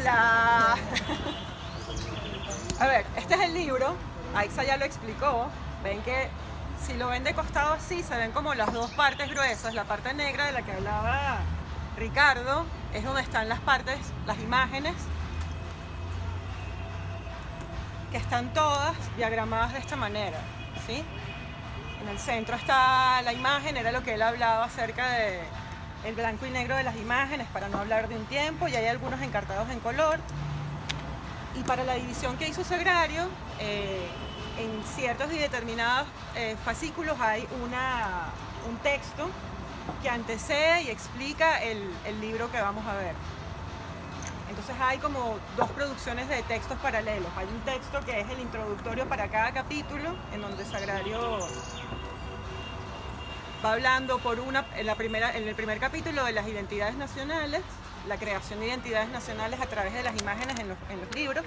Hola. A ver, este es el libro. Aixa ya lo explicó. Ven que si lo ven de costado así, se ven como las dos partes gruesas. La parte negra de la que hablaba Ricardo es donde están las partes, las imágenes, que están todas diagramadas de esta manera, ¿sí? En el centro está la imagen, era lo que él hablaba acerca de el blanco y negro de las imágenes, para no hablar de un tiempo, y hay algunos encartados en color. Y para la división que hizo Sagrario, en ciertos y determinados fascículos hay un texto que antecede y explica el libro que vamos a ver. Entonces hay como dos producciones de textos paralelos. Hay un texto que es el introductorio para cada capítulo, en donde Sagrario va hablando en el primer capítulo de las identidades nacionales, la creación de identidades nacionales a través de las imágenes en los libros,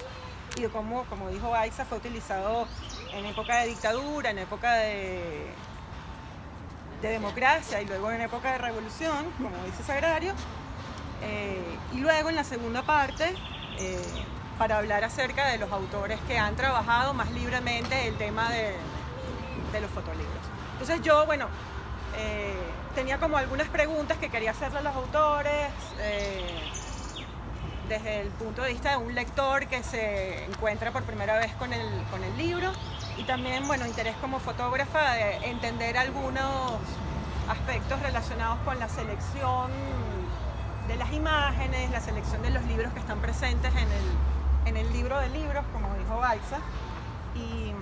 y de cómo, como dijo Aixa, fue utilizado en época de dictadura, en época de democracia y luego en época de revolución, como dice Sagrario. Y luego en la segunda parte, para hablar acerca de los autores que han trabajado más libremente el tema de los fotolibros. Entonces yo, bueno, tenía como algunas preguntas que quería hacerle a los autores, desde el punto de vista de un lector que se encuentra por primera vez con el libro, y también, bueno, interés como fotógrafa de entender algunos aspectos relacionados con la selección de las imágenes, la selección de los libros que están presentes en el libro de libros, como dijo Aixa. Y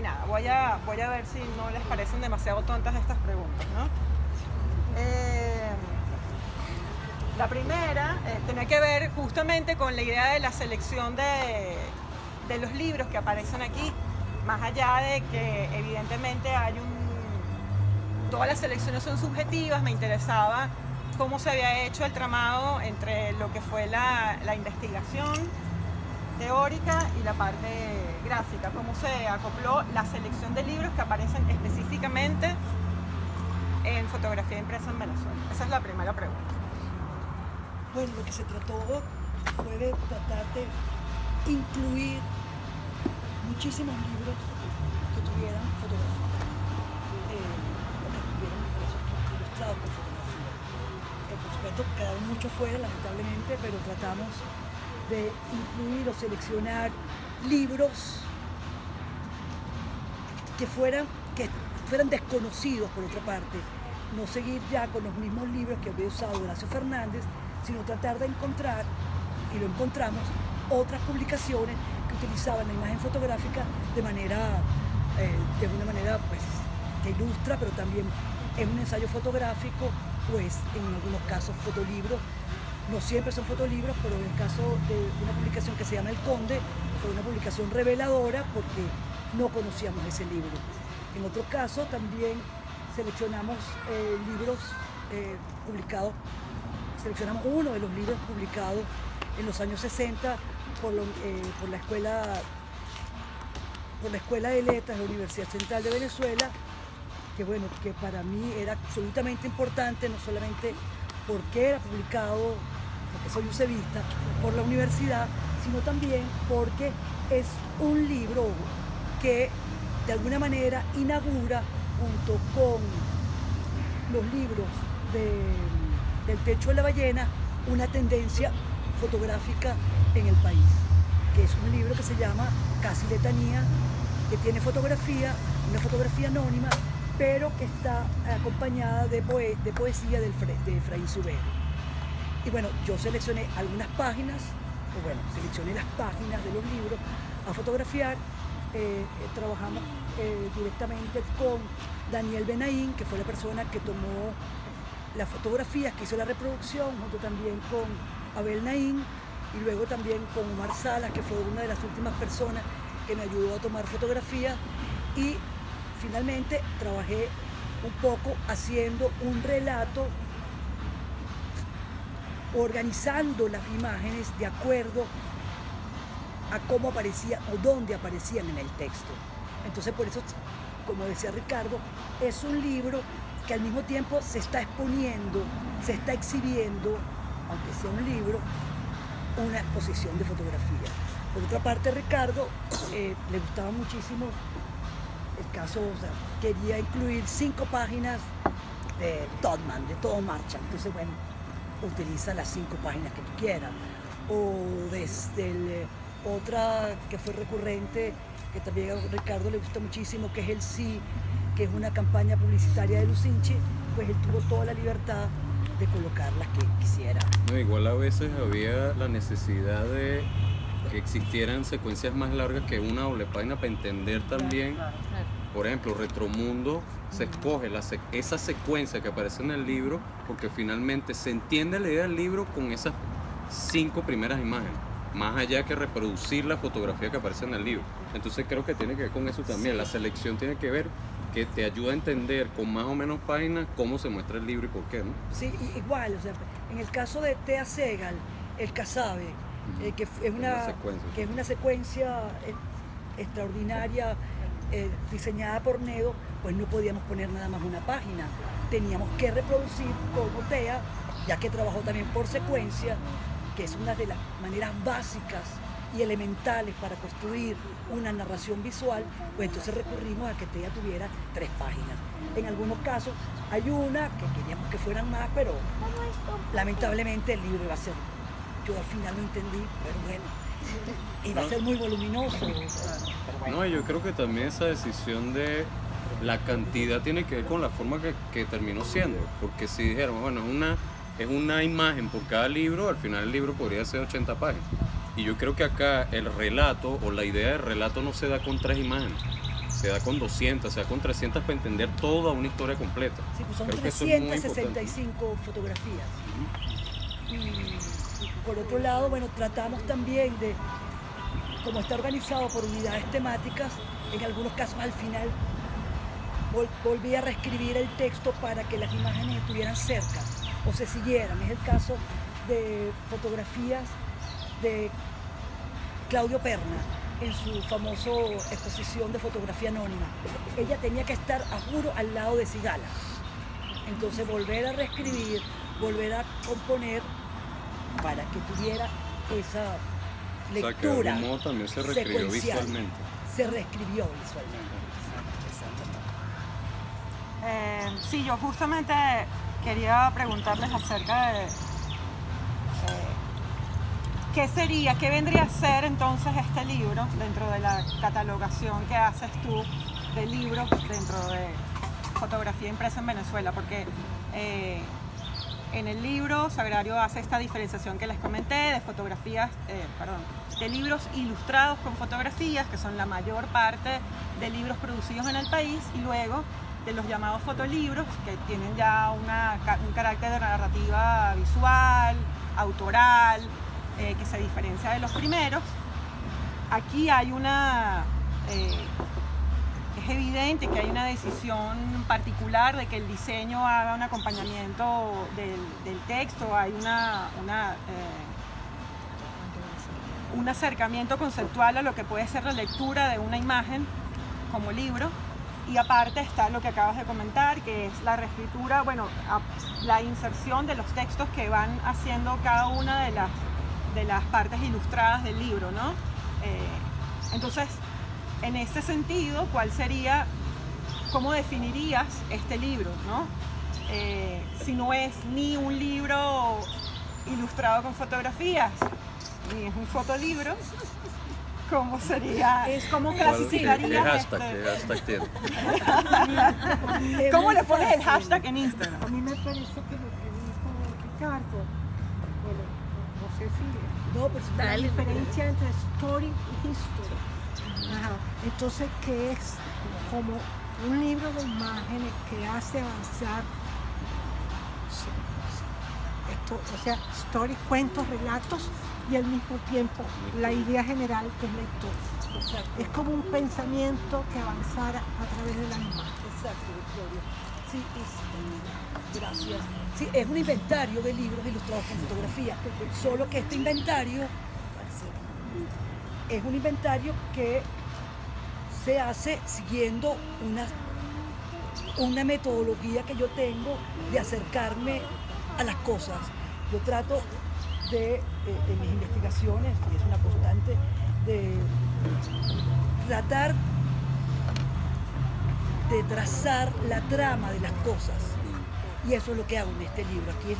nada, voy a ver si no les parecen demasiado tontas estas preguntas, ¿no? La primera tiene que ver justamente con la idea de la selección de los libros que aparecen aquí, más allá de que evidentemente todas las selecciones son subjetivas. Me interesaba cómo se había hecho el tramado entre lo que fue la investigación teórica y la parte gráfica, cómo se acopló la selección de libros que aparecen específicamente en fotografía impresa en Venezuela. Esa es la primera pregunta. Bueno, lo que se trató fue de tratar de incluir muchísimos libros que tuvieran fotografía, o que estuvieran ilustrados por fotografía. Por supuesto, quedaron muchos fuera, lamentablemente, pero tratamos de incluir o seleccionar libros que fueran desconocidos, por otra parte. No seguir ya con los mismos libros que había usado Horacio Fernández, sino tratar de encontrar, y lo encontramos, otras publicaciones que utilizaban la imagen fotográfica de una manera pues, que ilustra, pero también es un ensayo fotográfico, pues en algunos casos fotolibros. No siempre son fotolibros, pero en el caso de una publicación que se llama El Conde, fue una publicación reveladora porque no conocíamos ese libro. En otro caso también seleccionamos libros publicados. Seleccionamos uno de los libros publicados en los años 60 por la Escuela de Letras de la Universidad Central de Venezuela, que para mí era absolutamente importante, no solamente porque era publicado, porque soy usevista, por la universidad, sino también porque es un libro que de alguna manera inaugura, junto con los libros del Techo de la Ballena, una tendencia fotográfica en el país, que es un libro que se llama Casi Letanía, que tiene una fotografía anónima, pero que está acompañada de poesía de Efraín Zubero. Y bueno, yo seleccioné algunas páginas, seleccioné las páginas de los libros a fotografiar. Trabajamos directamente con Daniel Benaín, que fue la persona que tomó las fotografías, que hizo la reproducción, junto también con Abel Naín, y luego también con Omar Salas, que fue una de las últimas personas que me ayudó a tomar fotografías. Y finalmente trabajé un poco haciendo un relato, organizando las imágenes de acuerdo a cómo aparecían o dónde aparecían en el texto. Entonces, por eso, como decía Ricardo, es un libro que al mismo tiempo se está exponiendo, se está exhibiendo, aunque sea un libro, una exposición de fotografía. Por otra parte, Ricardo le gustaba muchísimo el caso, o sea, quería incluir 5 páginas de Todman, de Todo Marcha. Entonces, bueno, utiliza las 5 páginas que tú quieras. O desde otra que fue recurrente, que también a Ricardo le gusta muchísimo, que es el Sí, que es una campaña publicitaria de Lucinchi, pues él tuvo toda la libertad de colocar las que quisiera. No, igual a veces había la necesidad de que existieran secuencias más largas que una doble página para entender también. Por ejemplo, Retromundo se escoge esa secuencia que aparece en el libro porque finalmente se entiende la idea del libro con esas 5 primeras imágenes, más allá que reproducir la fotografía que aparece en el libro. Entonces creo que tiene que ver con eso también. La selección tiene que ver que te ayuda a entender con más o menos páginas cómo se muestra el libro y por qué, ¿no? Sí, igual, o sea, en el caso de Thea Segal, El Casabe, que es una secuencia extraordinaria, diseñada por Nedo, pues no podíamos poner nada más una página. Teníamos que reproducir como Thea, ya que trabajó también por secuencia, que es una de las maneras básicas y elementales para construir una narración visual, pues entonces recurrimos a que Thea tuviera 3 páginas. En algunos casos hay una que queríamos que fueran más, pero lamentablemente el libro iba a ser, yo al final no entendí, pero bueno, iba a ser muy voluminoso. Bueno. No, yo creo que también esa decisión de la cantidad tiene que ver con la forma que terminó siendo, porque si dijéramos, bueno, es una imagen por cada libro, al final el libro podría ser 80 páginas. Y yo creo que acá el relato o la idea de relato no se da con 3 imágenes, se da con 200, se da con 300 para entender toda una historia completa. Sí, pues son creo 365 fotografías. Y por otro lado, bueno, tratamos también de, como está organizado por unidades temáticas, en algunos casos al final volví a reescribir el texto para que las imágenes estuvieran cerca o se siguieran. Es el caso de fotografías de Claudio Perna en su famoso exposición de fotografía anónima. Ella tenía que estar, a juro, al lado de Cigala. Entonces volver a reescribir, volver a componer para que tuviera esa lectura. O sea, que de algún modo también se reescribió visualmente. Se reescribió visualmente. Sí, yo justamente quería preguntarles acerca de ¿qué vendría a ser entonces este libro dentro de la catalogación que haces tú de libros dentro de fotografía impresa en Venezuela? Porque en el libro Sagrario hace esta diferenciación que les comenté de fotografías, de libros ilustrados con fotografías, que son la mayor parte de libros producidos en el país, y luego de los llamados fotolibros, que tienen ya un carácter de narrativa visual, autoral, que se diferencia de los primeros. Aquí hay es evidente que hay una decisión particular de que el diseño haga un acompañamiento del texto, hay un acercamiento conceptual a lo que puede ser la lectura de una imagen como libro. Y aparte está lo que acabas de comentar, que es la reescritura, la inserción de los textos que van haciendo cada una de las partes ilustradas del libro, ¿no? Entonces, en ese sentido, ¿cómo definirías este libro, ¿no? Si no es ni un libro ilustrado con fotografías, ni es un fotolibro, ¿cómo sería? ¿Cómo clasificarías ¿Qué hashtag tiene? ¿Cómo le pones el hashtag en Instagram? A mí me parece que lo que dijo Ricardo, bueno, no sé si la diferencia entre story y history. Ajá. Entonces, que es como un libro de imágenes que hace avanzar esto, o sea, story, cuentos, relatos, y al mismo tiempo la idea general que es la historia. Exacto. Es como un pensamiento que avanzara a través de la imagen. Exacto, Victoria. Sí, gracias. Sí, es un inventario de libros ilustrados con fotografía, solo que este inventario es un inventario que se hace siguiendo una metodología que yo tengo de acercarme a las cosas. Yo trato de en mis investigaciones, y es una constante, de tratar de trazar la trama de las cosas. Y eso es lo que hago en este libro. Aquí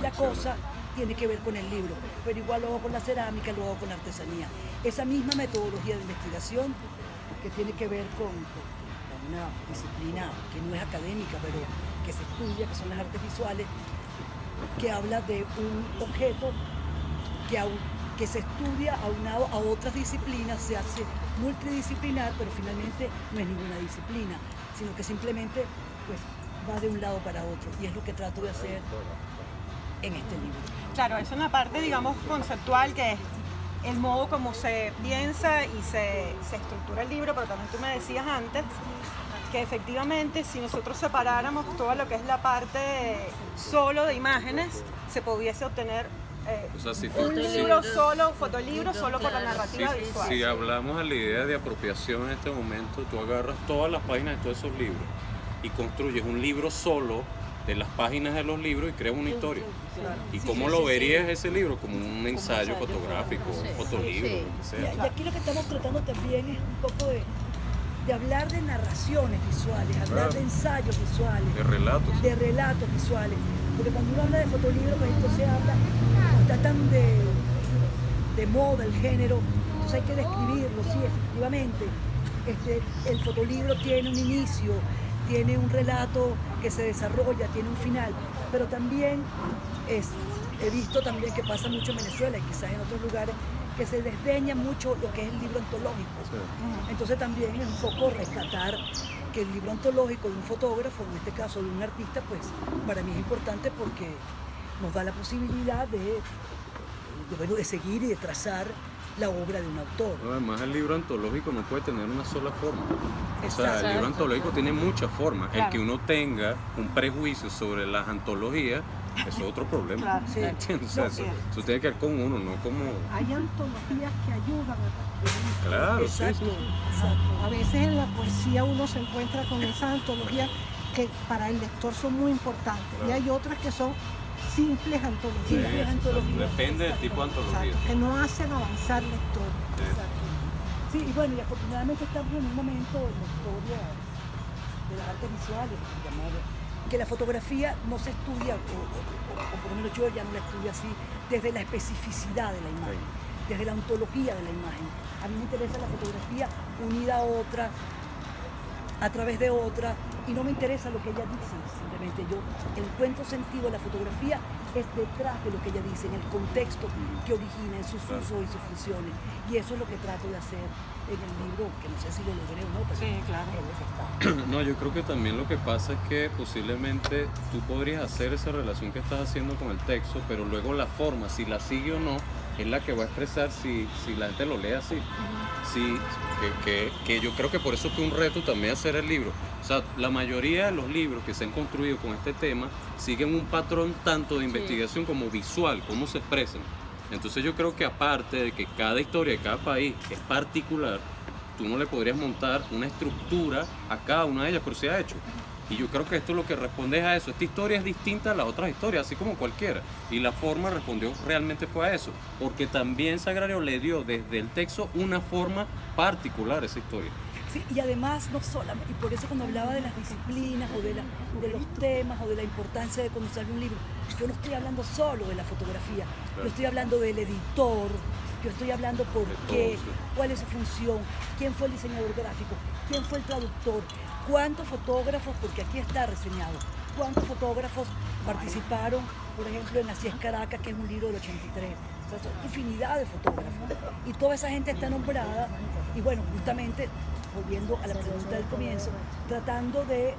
la cosa tiene que ver con el libro, pero igual lo hago con la cerámica, lo hago con la artesanía. Esa misma metodología de investigación que tiene que ver con una disciplina que no es académica, pero que se estudia, que son las artes visuales, que habla de un objeto que se estudia aunado a otras disciplinas, se hace multidisciplinar, pero finalmente no es ninguna disciplina, sino que simplemente pues, va de un lado para otro, y es lo que trato de hacer en este libro. Claro, es una parte, digamos, conceptual, que es el modo como se piensa y se estructura el libro, pero también tú me decías antes que efectivamente si nosotros separáramos todo lo que es la parte solo de imágenes, se pudiese obtener un libro solo, fotolibro solo por la narrativa visual. Si hablamos a la idea de apropiación en este momento, tú agarras todas las páginas de todos esos libros y construyes un libro solo de las páginas de los libros y creas una historia. ¿Y cómo lo verías ese libro? Como un ensayo fotográfico, un fotolibro, lo que sea. Y aquí lo que estamos tratando también es un poco de hablar de narraciones visuales, hablar de ensayos visuales, de relatos visuales. Porque cuando uno habla de fotolibro, pues entonces habla, está tan de moda el género, entonces hay que describirlo, sí, efectivamente. El fotolibro tiene un inicio, tiene un relato que se desarrolla, tiene un final, pero también he visto también que pasa mucho en Venezuela y quizás en otros lugares, que se desdeña mucho lo que es el libro antológico. Sí. Entonces también es un poco rescatar que el libro antológico de un fotógrafo, en este caso de un artista, pues para mí es importante porque nos da la posibilidad de seguir y de trazar la obra de un autor. Además, el libro antológico no puede tener una sola forma. O sea, el libro antológico tiene muchas formas. Claro. El que uno tenga un prejuicio sobre las antologías es otro problema. Claro, sí. ¿Entiendes? O sea, eso tiene que ver con uno, no como... Hay antologías que ayudan a... Claro, exacto, sí. Exacto. A veces en la poesía uno se encuentra con esas antologías que para el lector son muy importantes. Claro. Y hay otras que son simples antologías. Depende del tipo de antología. Exacto, que no hacen avanzar la historia. Sí, y bueno, y afortunadamente estamos en un momento en la historia de las artes visuales, que la fotografía no se estudia, o por lo menos yo ya no la estudio así, desde la especificidad de la imagen, desde la ontología de la imagen. A mí me interesa la fotografía unida a otra, a través de otra, y no me interesa lo que ella dice, simplemente yo encuentro sentido. La fotografía es detrás de lo que ella dice, en el contexto que origina, en sus usos y sus funciones, y eso es lo que trato de hacer en el libro, que no sé si lo logré o no, pero sí, claro. Es lo que está. No, yo creo que también lo que pasa es que posiblemente tú podrías hacer esa relación que estás haciendo con el texto, pero luego la forma, si la sigue o no, es la que va a expresar si la gente lo lee así. Sí, que yo creo que por eso fue un reto también hacer el libro. O sea, la mayoría de los libros que se han construido con este tema siguen un patrón tanto de investigación como visual, cómo se expresan. Entonces yo creo que aparte de que cada historia de cada país es particular, tú no le podrías montar una estructura a cada una de ellas, pero se ha hecho. Y yo creo que esto es lo que responde a eso. Esta historia es distinta a las otras historias, así como cualquiera. Y la forma respondió realmente fue a eso. Porque también Sagrario le dio desde el texto una forma particular a esa historia. Sí, y además no solamente, y por eso cuando hablaba de las disciplinas o de los temas o de la importancia de conocer un libro, yo no estoy hablando solo de la fotografía, claro. Yo estoy hablando del editor, yo estoy hablando por qué, cuál es su función, quién fue el diseñador gráfico, quién fue el traductor, cuántos fotógrafos, porque aquí está reseñado, cuántos fotógrafos participaron, por ejemplo, en Así es Caracas, que es un libro del 83. O sea, son infinidad de fotógrafos y toda esa gente está nombrada y bueno, justamente volviendo a la pregunta del comienzo, tratando de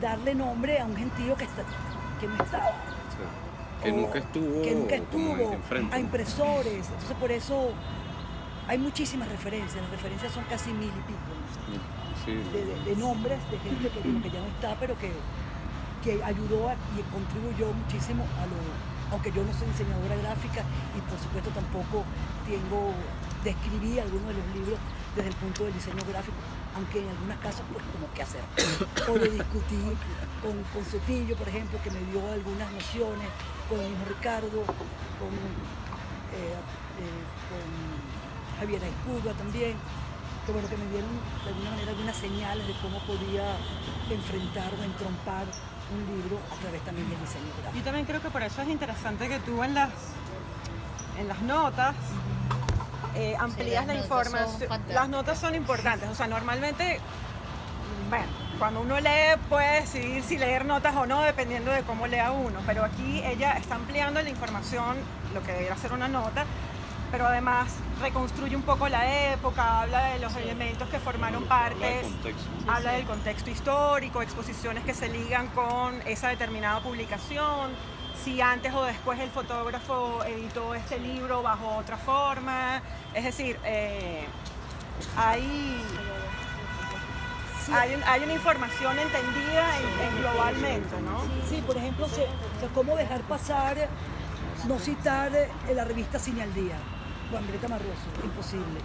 darle nombre a un gentío que no estaba. Que nunca estuvo a impresores. Entonces por eso hay muchísimas referencias, las referencias son casi 1000 y pico de nombres de gente que ya no está, pero que ayudó y contribuyó muchísimo aunque yo no soy diseñadora gráfica y por supuesto tampoco describí algunos de los libros desde el punto del diseño gráfico, aunque en algunos casos pues como qué hacer. O lo discutí con Sotillo, por ejemplo, que me dio algunas nociones, con el mismo Ricardo, con con Javiera Espurua también, que bueno, que me dieron de alguna manera algunas señales de cómo podía enfrentar o entrompar un libro a través también del diseño gráfico. Yo también creo que por eso es interesante que tú en las notas amplías la información. Las notas son importantes, o sea, normalmente, bueno, cuando uno lee puede decidir si leer notas o no dependiendo de cómo lea uno, pero aquí ella está ampliando la información, lo que debería ser una nota, pero además reconstruye un poco la época, habla de los elementos que formaron parte, habla del contexto histórico, exposiciones que se ligan con esa determinada publicación, si antes o después el fotógrafo editó este libro bajo otra forma, es decir, hay una información entendida globalmente, ¿no? Sí, por ejemplo, cómo dejar pasar, no citar la revista Cine al Día, Juan Greta Marroso, imposible.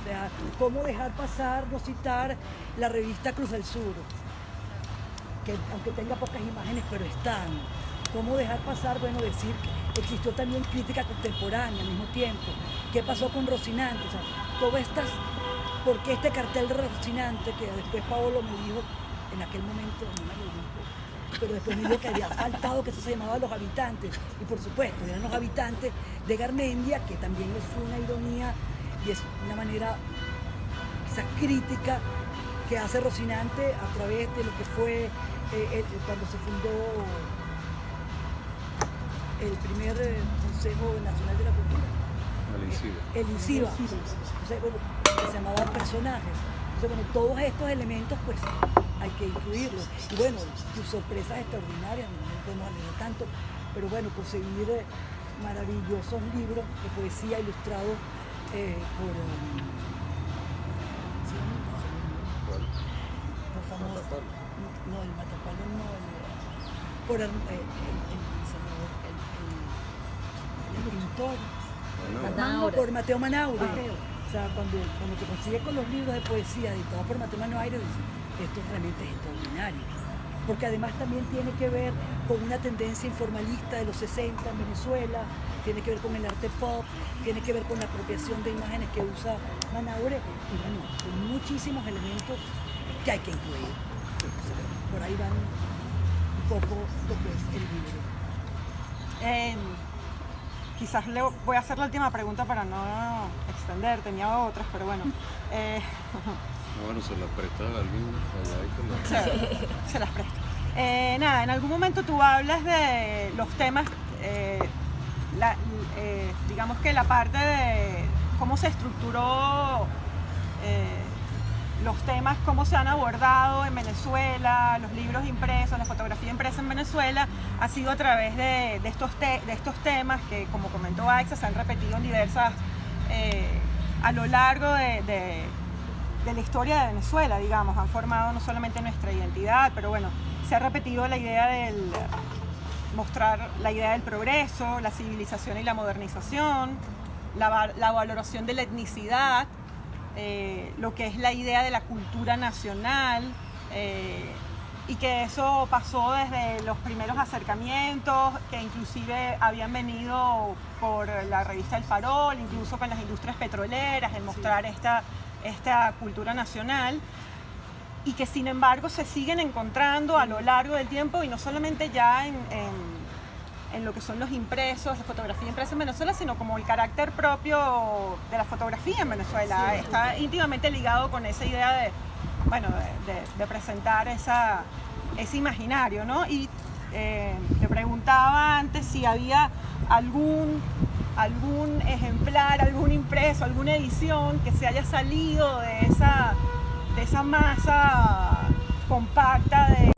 O sea, cómo dejar pasar, no citar la revista Cruz del Sur, que aunque tenga pocas imágenes, pero están. Cómo dejar pasar, bueno, decir que existió también crítica contemporánea al mismo tiempo. ¿Qué pasó con Rocinante? O sea, todas estas, porque este cartel de Rocinante, que después Paolo me dijo, en aquel momento, no me lo dijo, pero después me dijo que había faltado que eso se llamaba Los Habitantes, y por supuesto, eran Los Habitantes de Garmendia, que también es una ironía y es una manera quizás crítica que hace Rocinante a través de lo que fue cuando se fundó el primer Consejo Nacional de la Cultura. El INCIBA. Entonces, bueno, que se llamaba Personajes. Entonces, bueno, todos estos elementos, pues, hay que incluirlos. Y bueno, sus sorpresas extraordinarias, no podemos leer tanto, pero bueno, conseguir maravillosos libros de poesía ilustrados por famoso. No, el Matapalo no, por el pintor, por Mateo Manaure. O sea, cuando te consigues con los libros de poesía editados por Mateo Manaure, esto realmente es extraordinario. Porque además también tiene que ver con una tendencia informalista de los 60 en Venezuela, tiene que ver con el arte pop, tiene que ver con la apropiación de imágenes que usa Manaure, y bueno, con muchísimos elementos que hay que incluir. Entonces, por ahí van un poco lo que es el libro. Quizás le voy a hacer la última pregunta para no extender, tenía otras, pero bueno. Bueno, se las presta a alguien allá y se las presto. Nada, en algún momento tú hablas de los temas, digamos que la parte de cómo se estructuró los temas, cómo se han abordado en Venezuela, los libros impresos, la fotografía impresa en Venezuela, ha sido a través de estos temas que, como comentó Aixa, se han repetido en diversas, a lo largo de la historia de Venezuela, digamos, han formado no solamente nuestra identidad, pero bueno, se ha repetido la idea del mostrar la idea del progreso, la civilización y la modernización, la valoración de la etnicidad, lo que es la idea de la cultura nacional, y que eso pasó desde los primeros acercamientos, que inclusive habían venido por la revista El Farol, incluso con las industrias petroleras, el mostrar esta cultura nacional, y que sin embargo se siguen encontrando a lo largo del tiempo, y no solamente ya en lo que son los impresos, la fotografía impresa en Venezuela, sino como el carácter propio de la fotografía en Venezuela. Sí, está íntimamente ligado con esa idea de presentar ese imaginario, ¿no? Y te preguntaba antes si había algún ejemplar, algún impreso, alguna edición que se haya salido de esa masa compacta de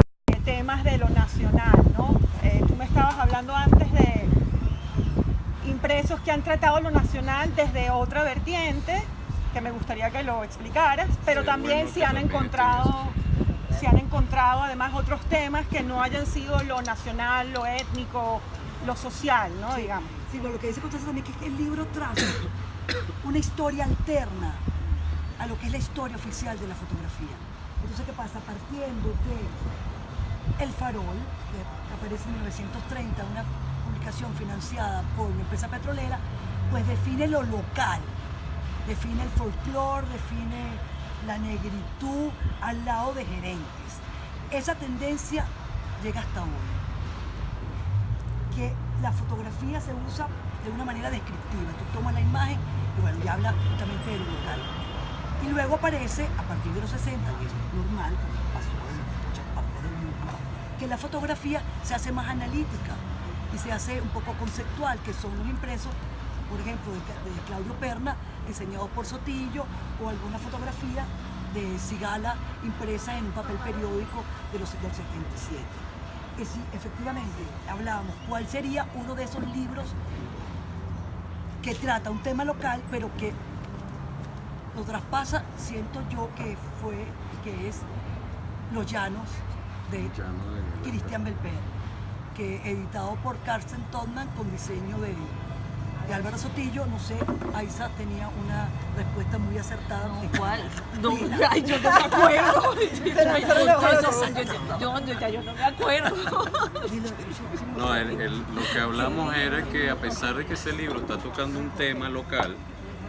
temas de lo nacional, ¿no? Tú me estabas hablando antes de impresos que han tratado lo nacional desde otra vertiente, que me gustaría que lo explicaras, pero sí, también bueno, si han encontrado además otros temas que no hayan sido lo nacional, lo étnico, lo social, ¿no? Sí, digamos. Sí, pero lo que dice Constanza también es que el libro traza una historia alterna a lo que es la historia oficial de la fotografía. Entonces, ¿qué pasa? Partiendo de El Farol, que aparece en 1930, una publicación financiada por una empresa petrolera, pues define lo local, define el folclore, define la negritud al lado de gerentes. Esa tendencia llega hasta hoy, que la fotografía se usa de una manera descriptiva. Tú tomas la imagen y bueno, ya habla justamente de lo local. Y luego aparece, a partir de los 60, y es normal, como pasó en muchas partes del mundo, que la fotografía se hace más analítica y se hace un poco conceptual, que son los impresos, por ejemplo, de Claudio Perna, enseñados por Sotillo, o alguna fotografía de Sigala impresa en un papel periódico del 77. Y si efectivamente hablábamos cuál sería uno de esos libros que trata un tema local, pero que lo traspasa, siento yo que es Los Llanos de Christian Belper, que editado por Carsten Todman con diseño de Álvaro Sotillo. No sé, Aiza tenía una respuesta muy acertada. ¿Cuál? No, ay, yo no me acuerdo. Yo no me acuerdo. No, lo que hablamos era que a pesar de que ese libro está tocando un tema local,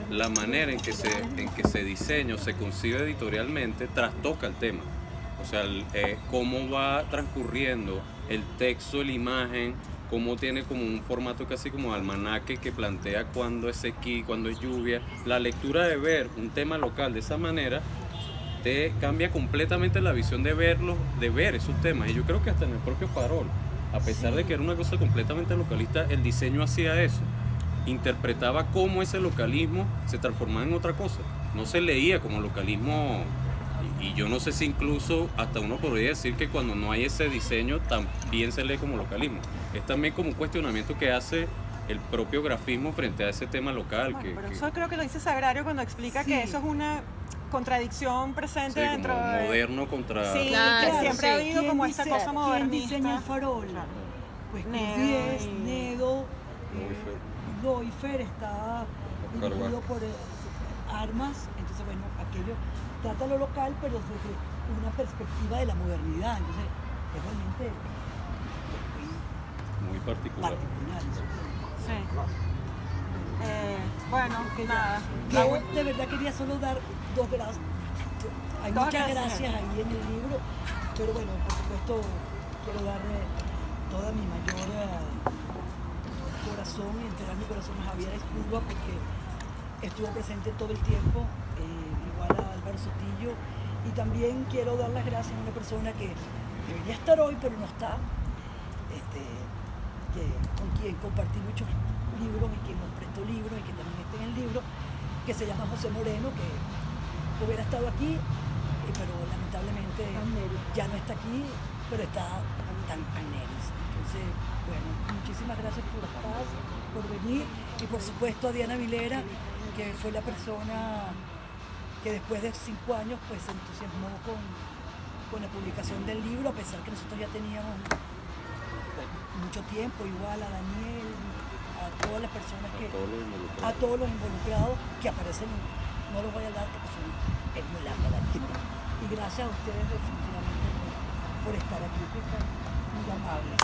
la manera en que se diseña o se concibe editorialmente trastoca el tema. O sea, cómo va transcurriendo el texto, la imagen, cómo tiene como un formato casi como almanaque que plantea cuándo es sequía, cuándo es lluvia. La lectura de ver un tema local de esa manera te cambia completamente la visión de ver esos temas. Y yo creo que hasta en el propio Farol, a pesar de que era una cosa completamente localista, el diseño hacía eso. Interpretaba cómo ese localismo se transformaba en otra cosa. No se leía como localismo, y yo no sé si incluso hasta uno podría decir que cuando no hay ese diseño también se lee como localismo. Es también como un cuestionamiento que hace el propio grafismo frente a ese tema local. Bueno, pero eso creo que lo dice Sagrario cuando explica que eso es una contradicción presente dentro como de... moderno contra... Sí, claro, que siempre ha habido como esta cosa modernista. ¿Quién diseña el Farol? Claro. Pues Crudies, Nedo, Loifer está dirigido por Armas. Entonces, bueno, aquello trata lo local, pero desde una perspectiva de la modernidad. Entonces, es realmente muy particular. Sí. Bueno, nada. Yo de verdad quería solo dar dos gracias. Hay muchas gracias ahí en el libro, pero bueno, por supuesto quiero darle toda mi mayor corazón y entregar mi corazón a Javier Espurua, porque estuvo presente todo el tiempo, igual a Álvaro Sotillo, y también quiero dar las gracias a una persona que debería estar hoy pero no está, con quien compartí muchos libros y quien nos prestó libros y que también está en el libro, que se llama José Moreno, que hubiera estado aquí, pero lamentablemente ya no está aquí, pero está tan Neris. Entonces, bueno, muchísimas gracias por estar, por venir, y por supuesto a Diana Vilera, que fue la persona que después de 5 años pues se entusiasmó con la publicación del libro, a pesar que nosotros ya teníamos mucho tiempo, igual a Daniel, a todas las personas a todos los involucrados que aparecen, no los voy a dar porque es muy larga la lista. Y gracias a ustedes definitivamente por estar aquí, muy amables.